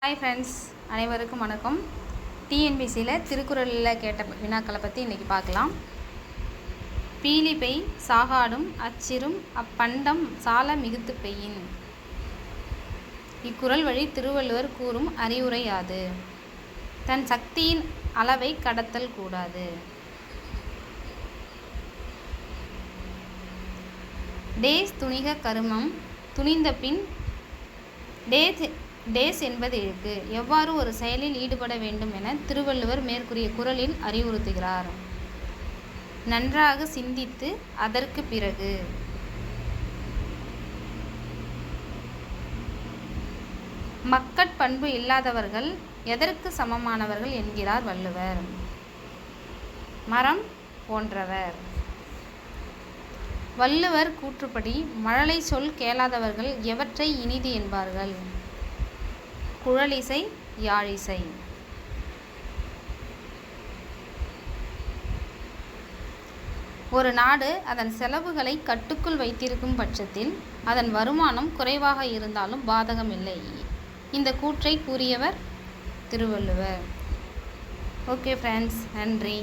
Hi friends, அனைவருக்கும் வணக்கம். டிஎன்பிசியில் திருக்குறளில் கேட்ட வினாக்களை பற்றி இன்றைக்கி பார்க்கலாம். பீலிபெய் சாகாடும் அச்சிரும் அப்பண்டம் சால மிகுத்து பெய்யின். இக்குறள் வழி திருவள்ளுவர் கூறும் அறிவுரை யாது? தன் சக்தியின் அளவை கடத்தல் கூடாது. டேஸ் துணிக கருமம் துணிந்த பின் டேஸ் என்பது இழுக்கு. எவ்வாறு ஒரு செயலில் ஈடுபட வேண்டும் என திருவள்ளுவர் மேற்கூறிய குறளில் அறிவுறுத்துகிறார். நன்றாக சிந்தித்து அதற்கு பிறகு. மக்கட்பண்பு இல்லாதவர்கள் எதற்கு சமமானவர்கள் என்கிறார் வள்ளுவர்? மரம் போன்றவர். வள்ளுவர் கூற்றுப்படி மழலை சொல் கேளாதவர்கள் எவற்றை இனிது என்பார்கள்? குழலிசை, யாழிசை. ஒரு நாடு அதன் செலவுகளை கட்டுக்குள் வைத்திருக்கும் பட்சத்தில் அதன் வருமானம் குறைவாக இருந்தாலும் பாதகமில்லை. இந்த கூற்றை கூறியவர் திருவள்ளுவர். ஓகே ஃப்ரெண்ட்ஸ், நன்றி.